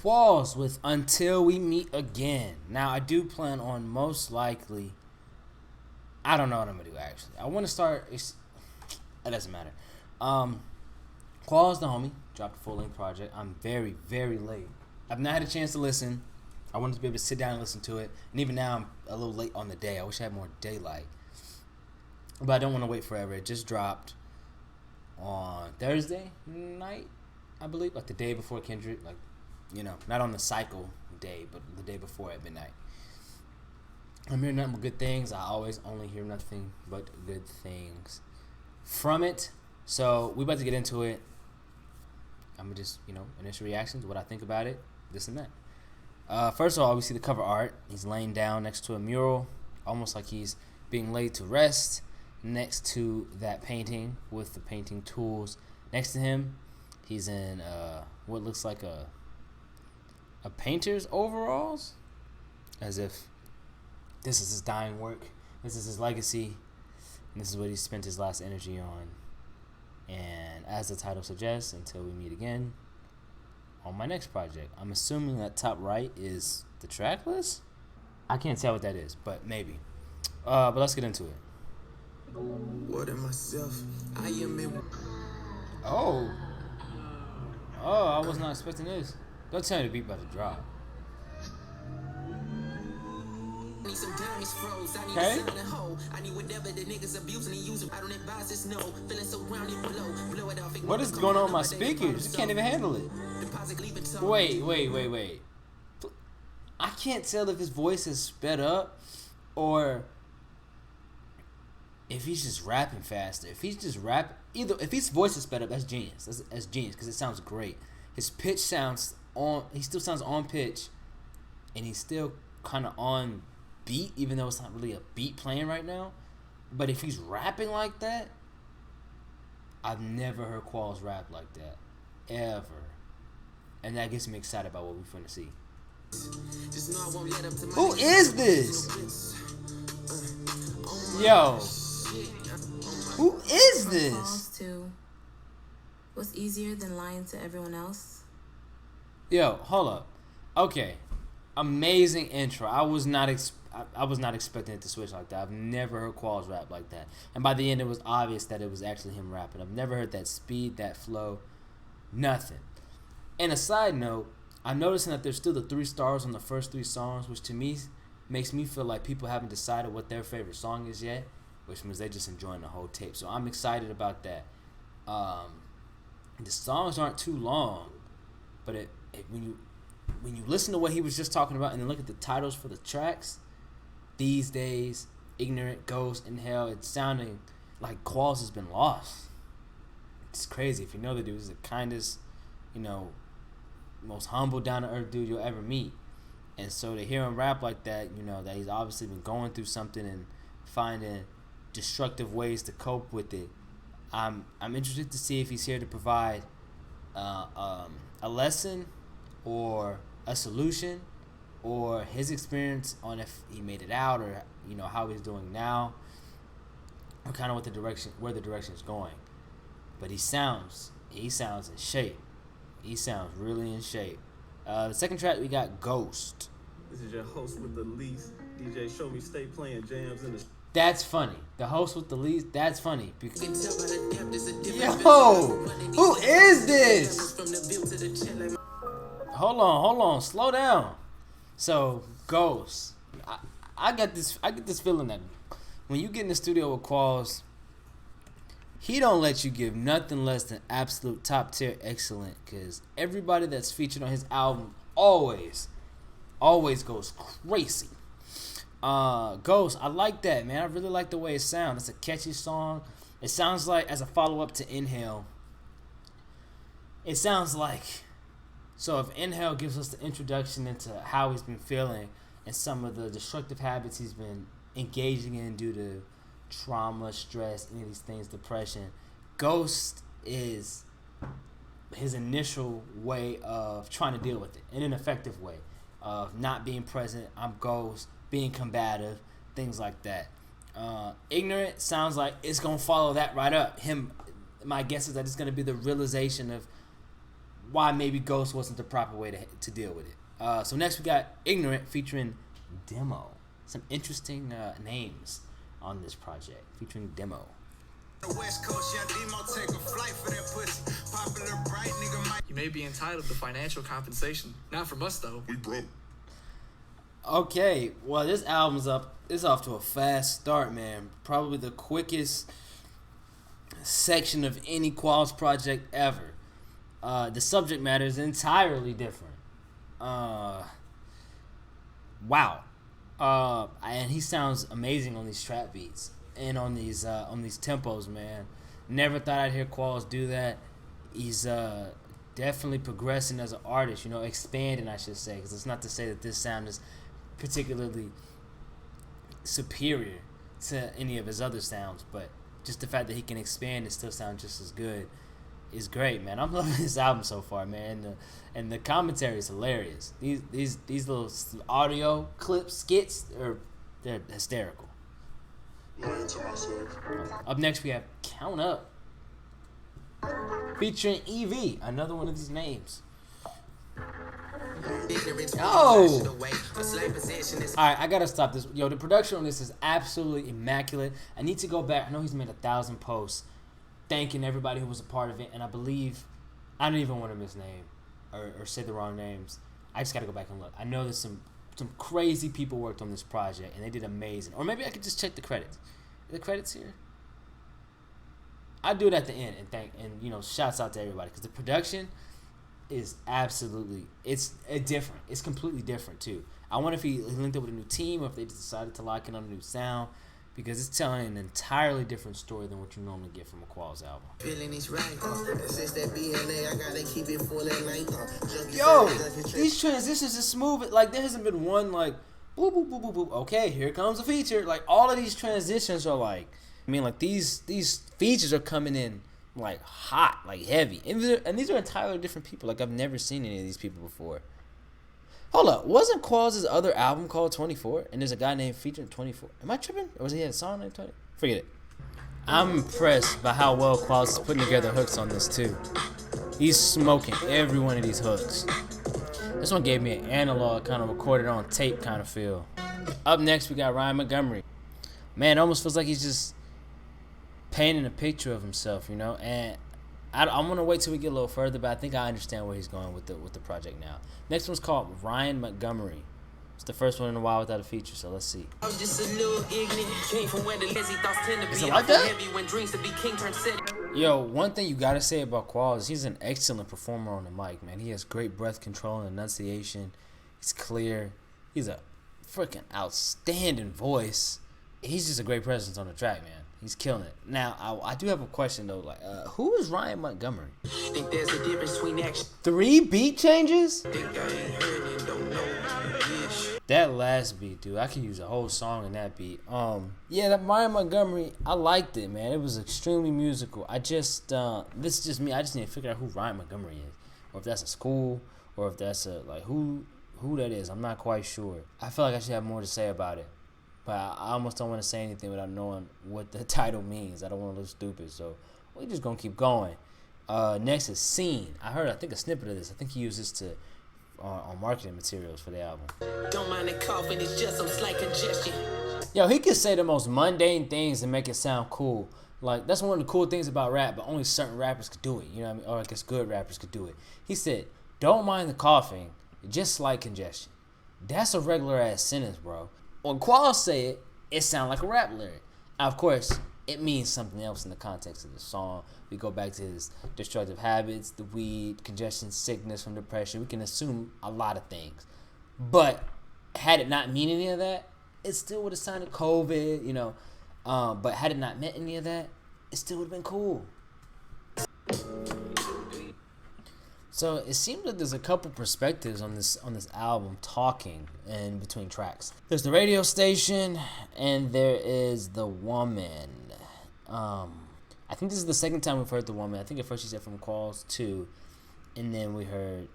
Qualls with Until We Meet Again. Now, I do plan on most likely. I don't know what I'm going to do, actually. I want to start. It doesn't matter. Qualls, the homie, dropped a full length project. I'm very, very late. I've not had a chance to listen. I wanted to be able to sit down and listen to it. And even now, I'm a little late on the day. I wish I had more daylight. But I don't want to wait forever. It just dropped on Thursday night, I believe. Like the day before Kendrick. Like, you know, not on the cycle day, but the day before at midnight. I'm hearing nothing but good things. I always only hear nothing but good things from it. So, we about to get into it. I'm going to just, initial reactions, what I think about it, this and that. First of all, we see the cover art. He's laying down next to a mural, almost like he's being laid to rest next to that painting with the painting tools next to him. He's in what looks like a painter's overalls, as if this is his dying work, this is his legacy, and this is what he spent his last energy on. And as the title suggests, until we meet again on my next project. I'm assuming that top right is the track list. I can't tell what that is, but maybe. But let's get into it. Oh, I was not expecting this. Don't tell me the beat about to drop. Okay. What is going on with my speakers? You can't even handle it. Wait. I can't tell if his voice is sped up or if he's just rapping faster. If he's just if his voice is sped up, that's genius. That's genius because it sounds great. His pitch sounds on. He still sounds on pitch, and he's still kind of on beat, even though it's not really a beat playing right now. But if he's rapping like that, I've never heard Qualls rap like that ever, and that gets me excited about what we're finna see. Who is this? Yo, who is this? What's easier than lying to everyone else? Yo, hold up. Okay, amazing intro. I was not expecting it to switch like that. I've never heard Qualls rap like that. And by the end, it was obvious that it was actually him rapping. I've never heard that speed, that flow, nothing. And a side note, I'm noticing that there's still the 3 stars on the first 3 songs, which to me makes me feel like people haven't decided what their favorite song is yet, which means they're just enjoying the whole tape. So I'm excited about that. The songs aren't too long, but when you listen to what he was just talking about and then look at the titles for the tracks, These Days, Ignorant, Ghost, in Hell, it's sounding like Qualls has been lost. It's crazy. If you know the dude, he's the kindest, most humble, down-to-earth dude you'll ever meet. And so to hear him rap like that, that he's obviously been going through something and finding destructive ways to cope with it. I'm interested to see if he's here to provide a lesson or a solution or his experience on if he made it out or how he's doing now or kind of where the direction is going. But he sounds in shape. He sounds really in shape. The second track we got Ghost. This is your host with the least. DJ Show Me stay playing jams in the. That's funny. The host with the least. That's funny. Because yo, who is this? Hold on. Slow down. So Ghost. I get this feeling that when you get in the studio with Qualls, he don't let you give nothing less than absolute top tier excellent. Because everybody that's featured on his album always goes crazy. Ghost, I like that, man. I really like the way it sounds. It's a catchy song. It sounds like, as a follow-up to Inhale, it sounds like, so if Inhale gives us the introduction into how he's been feeling and some of the destructive habits he's been engaging in due to trauma, stress, any of these things, depression, Ghost is his initial way of trying to deal with it in an effective way of not being present. I'm Ghost, being combative, things like that. Ignorant sounds like it's going to follow that right up. My guess is that it's going to be the realization of why maybe Ghost wasn't the proper way to deal with it. So next we got Ignorant featuring Demo. Some interesting names on this project featuring Demo. West Coast, yeah, Demo take a flight for that pussy. Popular bright nigga might. You may be entitled to financial compensation. Not from us, though. We broke. Okay, well, this album's up. It's off to a fast start, man. Probably the quickest section of any Qualls project ever. The subject matter is entirely different. Wow. And he sounds amazing on these trap beats and on these tempos, man. Never thought I'd hear Qualls do that. He's definitely progressing as an artist, expanding, I should say, because it's not to say that this sound is particularly superior to any of his other sounds, but just the fact that he can expand and still sound just as good is great, man. I'm loving this album so far, man. And the commentary is hilarious. These little audio clips, skits, they're hysterical. Up next we have Count Up featuring EV, another one of these names. Oh! Alright, I gotta stop this. Yo, the production on this is absolutely immaculate. I need to go back. I know he's made 1,000 posts thanking everybody who was a part of it, and I believe I don't even want to misname or say the wrong names. I just gotta go back and look. I know there's some crazy people worked on this project and they did amazing. Or maybe I could just check the credits. Are the credits here? I'll do it at the end and shouts out to everybody, because the production is absolutely, it's different. It's completely different too. I wonder if he linked up with a new team or if they just decided to lock in on a new sound, because it's telling an entirely different story than what you normally get from a Qualls album. Yo, these transitions are smooth. Like, there hasn't been one like boop boop boop boop boop. Okay, here comes a feature. Like, all of these transitions are like, these features are coming in like hot, like heavy, and these are entirely different people. Like, I've never seen any of these people before. Hold up, wasn't Qualls' other album called 24? And there's a guy named featuring 24. Am I tripping? Or was he had a song named 20? Forget it. I'm impressed by how well Qualls is putting together hooks on this too. He's smoking every one of these hooks. This one gave me an analog, kind of recorded on tape kind of feel. Up next, we got Ryan Montgomery. Man, it almost feels like he's just painting a picture of himself, and I'm gonna wait till we get a little further, but I think I understand where he's going with the project now. Next one's called Ryan Montgomery. It's the first one in a while without a feature, so let's see. I was just a little ignorant. Came from where the lazy thoughts tend to Is be it like that? heavy when dreams to be king turn city. Yo, one thing you gotta say about Qualls is he's an excellent performer on the mic, man. He has great breath control and enunciation. He's clear. He's a freaking outstanding voice. He's just a great presence on the track, man. He's killing it. Now, I do have a question, though. Like, who is Ryan Montgomery? Think there's a difference between action. 3 beat changes? Think I ain't heard and don't know. That last beat, dude, I could use a whole song in that beat. Yeah, that Ryan Montgomery, I liked it, man. It was extremely musical. This is just me. I just need to figure out who Ryan Montgomery is, or if that's a school, or if that's who that is. I'm not quite sure. I feel like I should have more to say about it. But I almost don't want to say anything without knowing what the title means. I don't want to look stupid, so we're just going to keep going. Next is Scene. I think a snippet of this. I think he used this on marketing materials for the album. Don't mind the coughing, it's just some slight congestion. Yo, he can say the most mundane things and make it sound cool. Like, that's one of the cool things about rap, but only certain rappers could do it. You know what I mean? Or I guess good rappers could do it. He said, don't mind the coughing, just slight congestion. That's a regular-ass sentence, bro. When Qualls say it, it sounds like a rap lyric. Now, of course, it means something else in the context of the song. We go back to his destructive habits, the weed, congestion, sickness from depression. We can assume a lot of things. But had it not mean any of that, it still would have sounded COVID, But had it not meant any of that, it still would have been cool. So it seems like there's a couple perspectives on this album talking in between tracks. There's the radio station and there is the woman. I think this is the second time we've heard the woman. I think at first she said from Qualls too, and then we heard.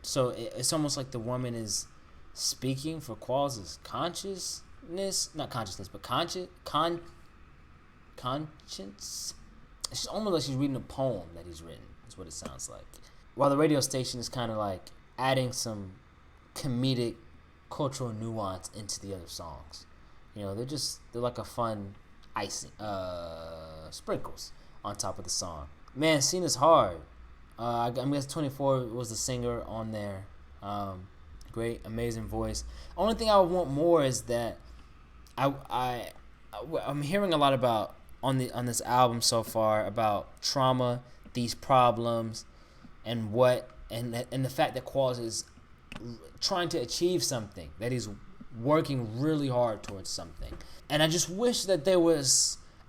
So it's almost like the woman is speaking for Qualls' consciousness, not consciousness, but conscience. It's almost like she's reading a poem that he's written. That's what it sounds like. while the radio station is kind of like adding some comedic cultural nuance into the other songs. You know, they're like a fun icing, sprinkles on top of the song. Man, Scene is hard. I guess 24 was the singer on there. Great, amazing voice. Only thing I would want more is that I'm hearing a lot about on this album so far about trauma, these problems, and the fact that Qualls is trying to achieve something, that he's working really hard towards something. And I just wish that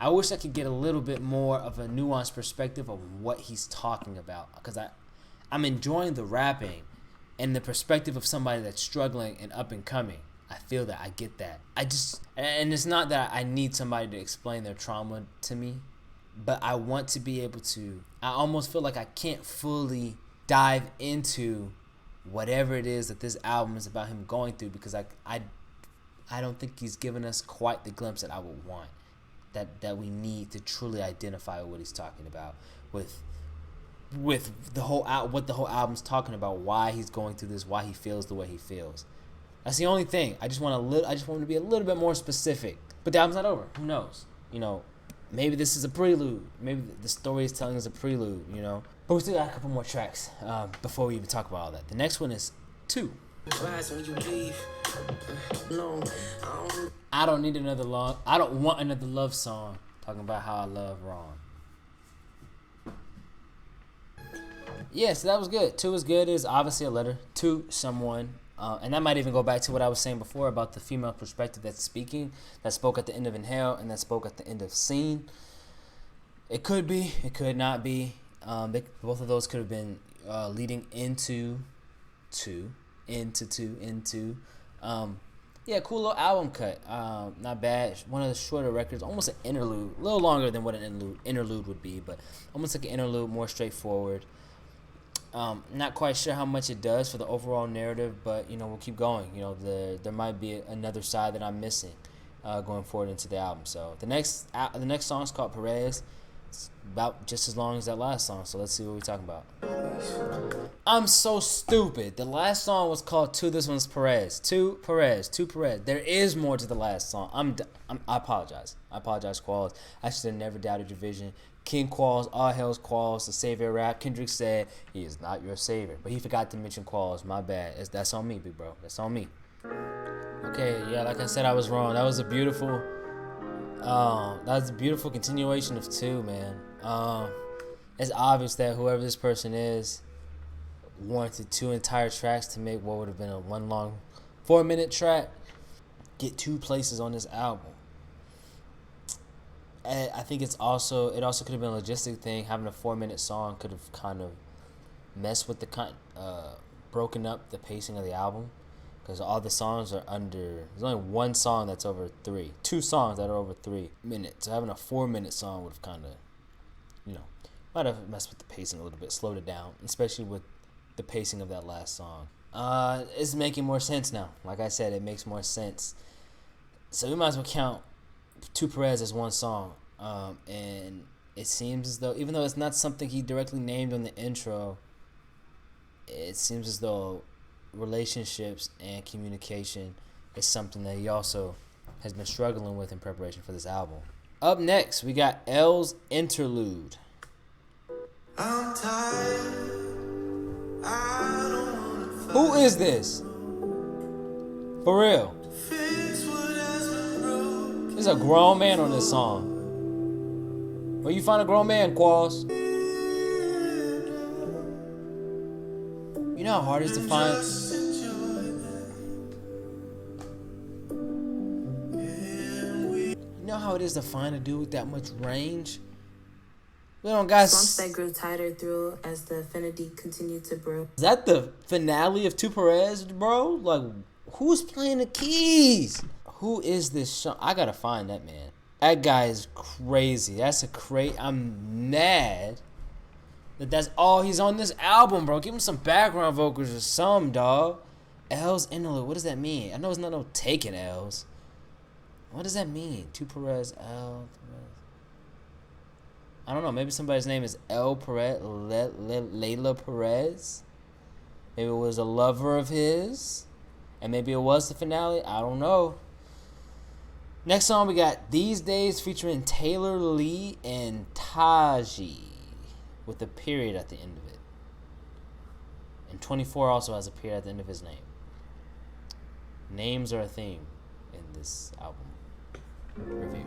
I wish I could get a little bit more of a nuanced perspective of what he's talking about, because I'm enjoying the rapping and the perspective of somebody that's struggling and up and coming. I feel that. I get that. And it's not that I need somebody to explain their trauma to me, but I want to be able to. I almost feel like I can't fully dive into whatever it is that this album is about him going through, because I don't think he's given us quite the glimpse that I would want, that we need to truly identify what he's talking about with the whole what the whole album's talking about, why he's going through this, why he feels the way he feels. That's the only thing. I just want to be a little bit more specific. But the album's not over. Who knows? You know, maybe this is a prelude. Maybe the story is telling us a prelude. You know, but we still got a couple more tracks before we even talk about all that. The next one is 2. I don't want another love song talking about how I love Ron. Yeah, so that was good. 2 is good. It's obviously a letter to someone. And that might even go back to what I was saying before about the female perspective that spoke at the end of Inhale and that spoke at the end of Scene. It could be, it could not be. Both of those could have been leading into. Yeah, cool little album cut. Not bad. One of the shorter records, almost an interlude. A little longer than what an interlude would be, but almost like an interlude, more straightforward. Not quite sure how much it does for the overall narrative, but you know, we'll keep going. You know, there might be another side that I'm missing going forward into the album. So the next song is called Perez. It's about just as long as that last song. So let's see what we're talking about. I'm so stupid. The last song was called 2. This one's Perez. 2 Perez. There is more to the last song. I apologize. Qualls. I should have never doubted your vision. King Qualls, all hails Qualls, the savior of rap. Kendrick said he is not your savior, but he forgot to mention Qualls. My bad. That's on me, big bro. That's on me. Okay, yeah, like I said, I was wrong. That was a beautiful continuation of 2, man. It's obvious that whoever this person is wanted 2 entire tracks to make what would have been a one long 4-minute track get 2 places on this album. And I think it also could have been a logistic thing. Having a 4-minute song could have kind of messed with broken up the pacing of the album, because all the songs are under. There's only one song that's over 3. 2 songs that are over 3 minutes. So having a 4-minute song would have kind of, might have messed with the pacing a little bit, slowed it down, especially with the pacing of that last song. It's making more sense now. Like I said, it makes more sense. So we might as well count 2 Perez as one song. And it seems as though, even though it's not something he directly named on the intro, it seems as though relationships and communication is something that he also has been struggling with in preparation for this album. Up next, we got L's Interlude. I'm tired. I don't wanna Who is this? For real. fix what has been broken. There's a grown man on this song. Where you find a grown man, Qualls? You know how hard it is to find. Just enjoy that. You know how it is to find a dude with that much range? We don't got. Bumps that grew tighter through as the affinity continued to brew. Is that the finale of 2 Perez, bro? Like, who's playing the keys? Who is this? I gotta find that man. That guy is crazy. I'm mad that's all he's on this album, bro. Give him some background vocals or something, dog. L's Interlude. What does that mean? I know it's not no taking L's. What does that mean? 2 Perez, L. I don't know. Maybe somebody's name is El Perez, Layla Perez. Maybe it was a lover of his, and maybe it was the finale. I don't know. Next song we got These Days featuring Taylor Lee and Taji with a period at the end of it. And 24 also has a period at the end of his name. Names are a theme in this album review.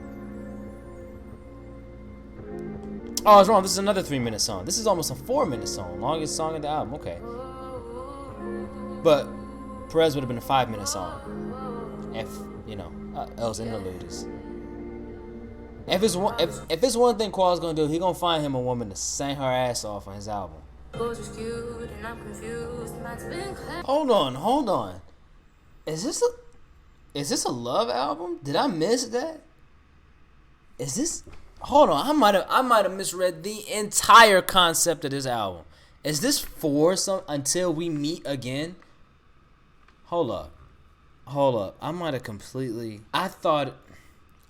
Oh, I was wrong. This is another 3-minute song. This is almost a 4-minute song. Longest song of the album. Okay. But Perez would have been a 5-minute song. If, L's interlude is. If it's one thing Qualls gonna do, he gonna find him a woman to sing her ass off on his album. Hold on. Is this a love album? Did I miss that? Is this? Hold on, I might have misread the entire concept of this album. Is this for some Until We Meet Again? Hold up. I might have completely. I thought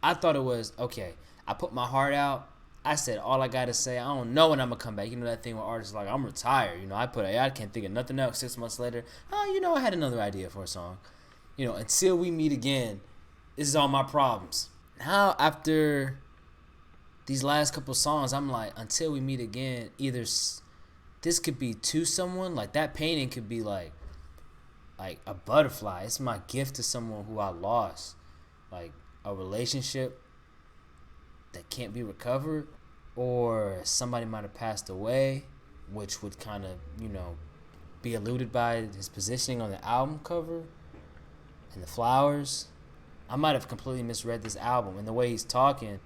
it was okay. I put my heart out. I said all I gotta say. I don't know when I'm gonna come back. You know that thing where artists are like, I'm retired. I can't think of nothing else. 6 months later, I had another idea for a song. Until we meet again. This is all my problems. Now after these last couple songs, I'm like, until we meet again. Either this could be to someone, like that painting could be like a butterfly. It's my gift to someone who I lost, like a relationship that can't be recovered, or somebody might have passed away, which would kind of be alluded by his positioning on the album cover and the flowers. I might have completely misread this album and the way he's talking.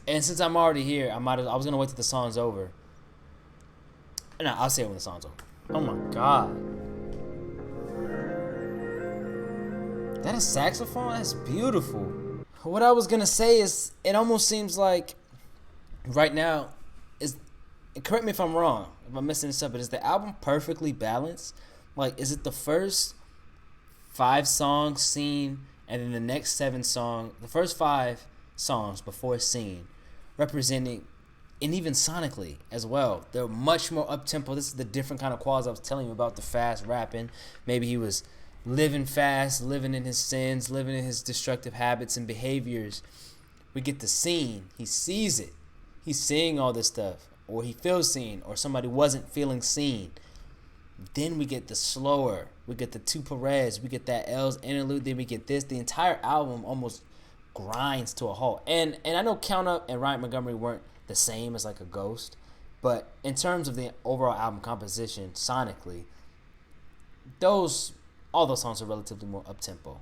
And since I'm already here, I was gonna wait till the song's over. No, I'll say it when the song's over. Oh my god. That a saxophone? That's beautiful. What I was gonna say is, it almost seems like right now is. Correct me if I'm wrong, if I'm messing this up, but is the album perfectly balanced? Like, is it the first 5 songs Scene, and then the next 7 songs, the first 5 songs before Scene, representing, and even sonically as well, they're much more up-tempo. This is the different kind of Qualls I was telling you about, the fast rapping. Maybe he was living fast, living in his sins, living in his destructive habits and behaviors. We get the Scene. He sees it. He's seeing all this stuff. Or he feels seen. Or somebody wasn't feeling seen. Then we get the slower. We get the 2 Perez. We get that L's interlude. Then we get this. The entire album almost grinds to a halt. And I know Count Up and Ryan Montgomery weren't the same as like a Ghost. But in terms of the overall album composition, sonically, all those songs are relatively more up-tempo.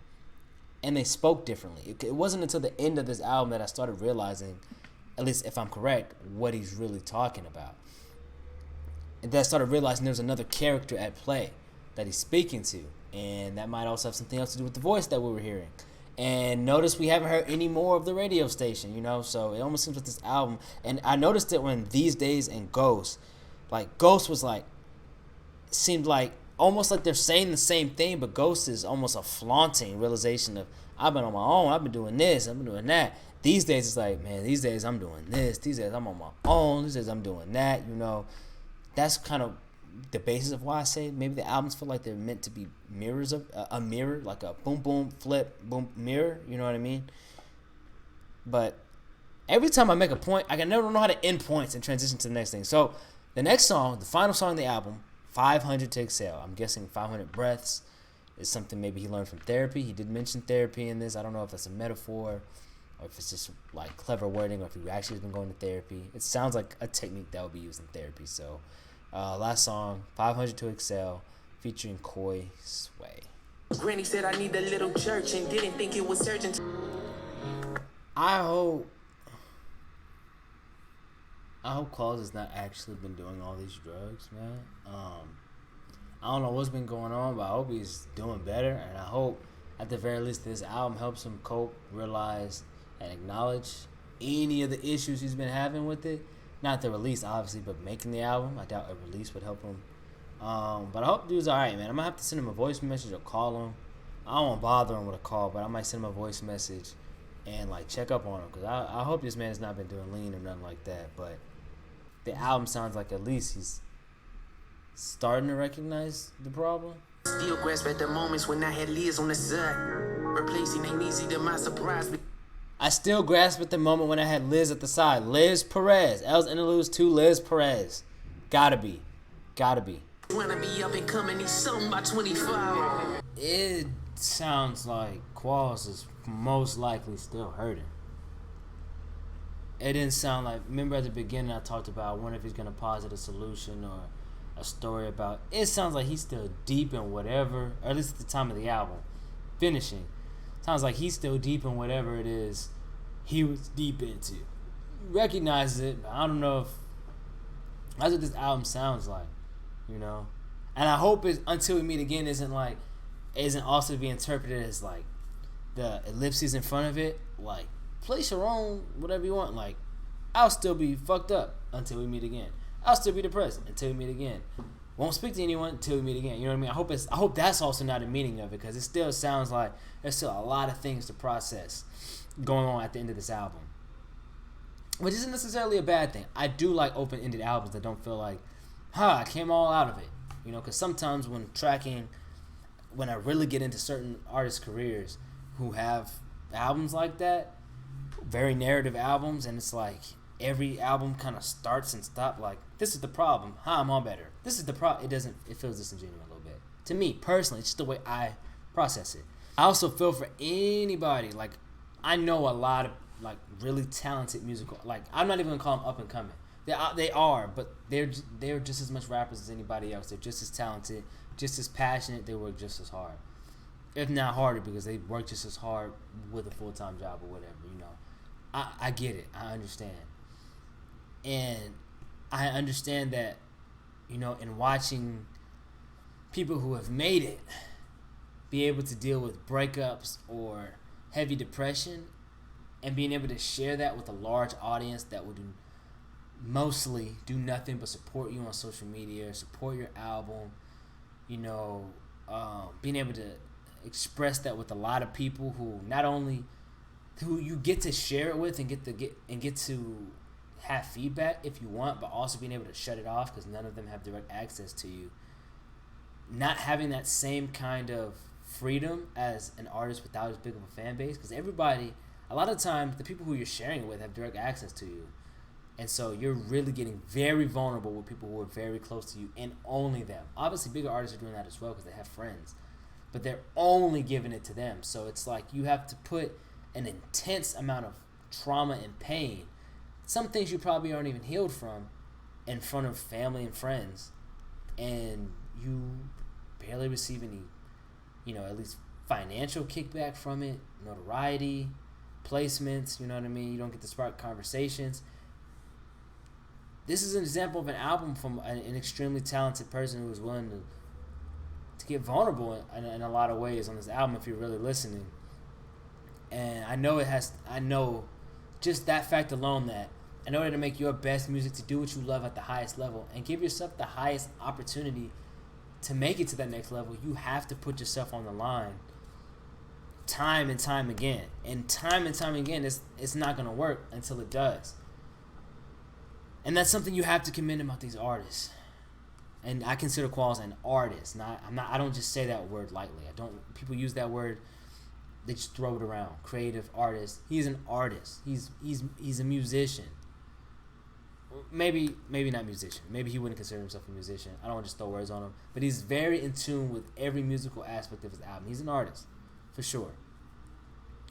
And they spoke differently. It wasn't until the end of this album that I started realizing, at least if I'm correct, what he's really talking about. And then I started realizing there's another character at play that he's speaking to. And that might also have something else to do with the voice that we were hearing. And notice we haven't heard any more of the radio station, so it almost seems like this album. And I noticed it when These Days and Ghost was like, seemed like, almost like they're saying the same thing, but Ghost is almost a flaunting realization of, I've been on my own, I've been doing this, I've been doing that. These days it's like, man, these days I'm doing this, these days I'm on my own, these days I'm doing that, That's kind of the basis of why I say maybe the albums feel like they're meant to be mirrors of a mirror, like a boom, boom, flip, boom, mirror, you know what I mean? But every time I make a point, I can never know how to end points and transition to the next thing. So the next song, the final song of the album, 500 to Exhale. I'm guessing 500 breaths is something maybe he learned from therapy. He did mention therapy in this. I don't know if that's a metaphor or if it's just like clever wording or if he actually has been going to therapy. It sounds like a technique that would be used in therapy. So last song, 500 to Exhale, featuring Koi Sway. Granny said I need a little church and didn't think it was urgent. I hope Qualls has not actually been doing all these drugs, man. I don't know what's been going on, but I hope he's doing better, and I hope at the very least this album helps him cope, realize, and acknowledge any of the issues he's been having with it. Not the release, obviously, but making the album. I doubt a release would help him. But I hope dude's alright, man. I'm gonna have to send him a voice message or call him. I don't want to bother him with a call, but I might send him a voice message and check up on him, because I hope this man has not been doing lean or nothing like that. But the album sounds like at least he's starting to recognize the problem. Still grasp at the moments when I had Liz on the side. Replacing ain't easy to my surprise. I still grasp at the moment when I had Liz at the side. Liz Perez. L's interludes to Liz Perez. Gotta be. Wanna be up and coming, he's something by 25. It sounds like Qualls is most likely still hurting. It didn't sound like, remember at the beginning I talked about, I wonder if he's going to posit a solution or a story about, it sounds like he's still deep in whatever, or at least at the time of the album, finishing. Sounds like he's still deep in whatever it is he was deep into. He recognizes it, but I don't know if that's what this album sounds like, you know? And I hope it, Until We Meet Again isn't also to be interpreted as like the ellipses in front of it, like place your own whatever you want. Like, I'll still be fucked up until we meet again. I'll still be depressed until we meet again. Won't speak to anyone until we meet again. You know what I mean? I hope that's also not a meaning of it, because it still sounds like there's still a lot of things to process going on at the end of this album, which isn't necessarily a bad thing. I do like open-ended albums that don't feel like, I came all out of it. You know, because sometimes when I really get into certain artists' careers who have albums like that, very narrative albums, and it's like every album kind of starts and stops like, this is the problem, I'm all better. This is the problem. It feels disingenuous a little bit. To me, personally, it's just the way I process it. I also feel for anybody, like, I know a lot of, like, really talented musical, like, I'm not even going to call them up and coming. They are, but they're just as much rappers as anybody else. They're just as talented, just as passionate. They work just as hard, if not harder, because they work just as hard with a full-time job or whatever. You know, I get it. I understand, and I understand that, you know, in watching people who have made it be able to deal with breakups or heavy depression, and being able to share that with a large audience that will mostly do nothing but support you on social media, support your album, you know, being able to express that with a lot of people who not only who you get to share it with and get to have feedback if you want, but also being able to shut it off because none of them have direct access to you. Not having that same kind of freedom as an artist without as big of a fan base, because everybody, a lot of times, the people who you're sharing it with have direct access to you. And so you're really getting very vulnerable with people who are very close to you and only them. Obviously, bigger artists are doing that as well because they have friends. But they're only giving it to them. So it's like you have to put an intense amount of trauma and pain, some things you probably aren't even healed from, in front of family and friends. And you barely receive any, you know, at least financial kickback from it, notoriety, placements, you know what I mean? You don't get to spark conversations. This is an example of an album from an extremely talented person who was willing to get vulnerable in a lot of ways on this album if you're really listening. And I know just that fact alone, that in order to make your best music, to do what you love at the highest level and give yourself the highest opportunity to make it to that next level, you have to put yourself on the line time and time again. And time again, it's not going to work until it does. And that's something you have to commend about these artists. And I consider Qualls an artist. I don't just say that word lightly. People use that word, they just throw it around. Creative artist. He's an artist. He's a musician. Maybe not musician. Maybe he wouldn't consider himself a musician. I don't want to just throw words on him. But he's very in tune with every musical aspect of his album. He's an artist, for sure.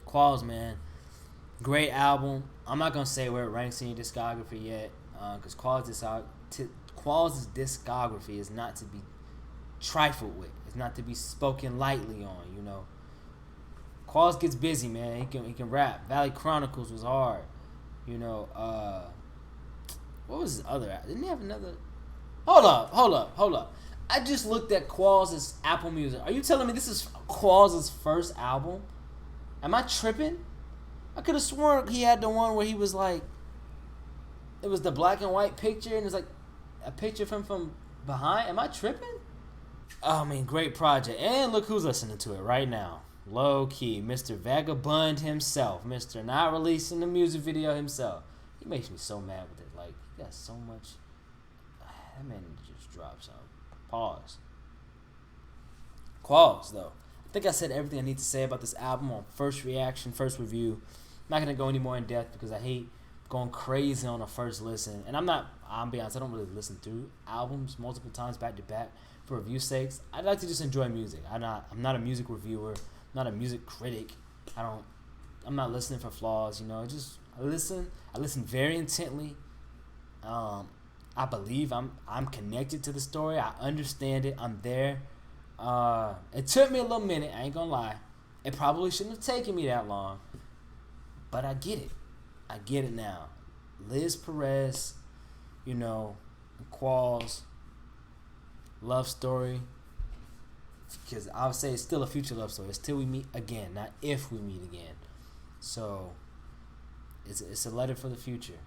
Qualls, man. Great album. I'm not going to say where it ranks in your discography yet, because Qualls' discography is not to be trifled with. It's not to be spoken lightly on, you know. Qualls gets busy, man. He can rap. Valley Chronicles was hard. You know, what was his other? Didn't he have another? Hold up. I just looked at Qualls' Apple Music. Are you telling me this is Qualls' first album? Am I tripping? I could have sworn he had the one where he was like, it was the black and white picture, and it was like a picture of him from behind. Am I tripping? Oh, I mean, great project. And look who's listening to it right now. Low key, Mr. Vagabond himself. Mr. Not releasing the music video himself. He makes me so mad with it. Like, he got so much. That man just dropped something. Pause. Qualls, though. I think I said everything I need to say about this album on first reaction, first review. I'm not going to go any more in depth because I hate going crazy on a first listen. And I'll be honest, I don't really listen through albums multiple times back to back for review sakes. I like to just enjoy music. I'm not a music reviewer, I'm not a music critic. I'm not listening for flaws, I listen very intently. I believe I'm connected to the story. I understand it. I'm there. It took me a little minute, I ain't gonna lie. It probably shouldn't have taken me that long. But I get it. I get it now. Liz Perez, Qualls, love story. Because I would say it's still a future love story. It's till we meet again, not if we meet again. So, it's a letter for the future.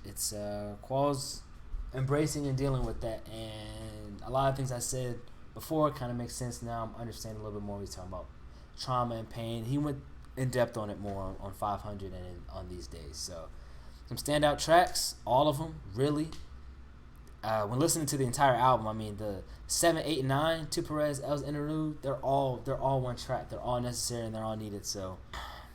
It's Qualls embracing and dealing with that, and a lot of things I said before kind of makes sense now. I'm understanding a little bit more. He's talking about trauma and pain. He went in depth on it more on 500 and on these days. So some standout tracks, all of them really. When listening to the entire album, I mean the 7, 8, and 9 to Perez L's interlude, they're all one track. They're all necessary and they're all needed. So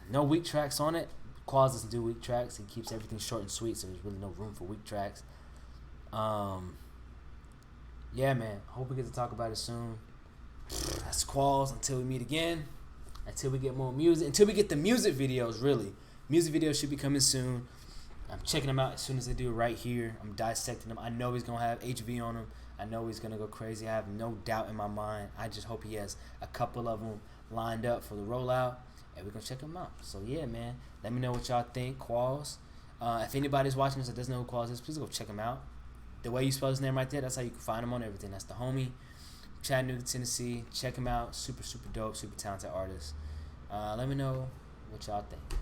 no weak tracks on it. Qualls doesn't do weak tracks. He keeps everything short and sweet, so there's really no room for weak tracks. Yeah, man. Hope we get to talk about it soon. That's Qualls until we meet again. Until we get more music. Until we get the music videos, really. Music videos should be coming soon. I'm checking them out as soon as they do right here. I'm dissecting them. I know he's going to have HV on them. I know he's going to go crazy. I have no doubt in my mind. I just hope he has a couple of them lined up for the rollout. And we're going to check them out. So, yeah, man. Let me know what y'all think. Qualls. If anybody's watching this that doesn't know who Qualls is, please go check him out. The way you spell his name right there, that's how you can find him on everything. That's the homie. Chattanooga, Tennessee. Check him out. Super, super dope. Super talented artist. Let me know what y'all think.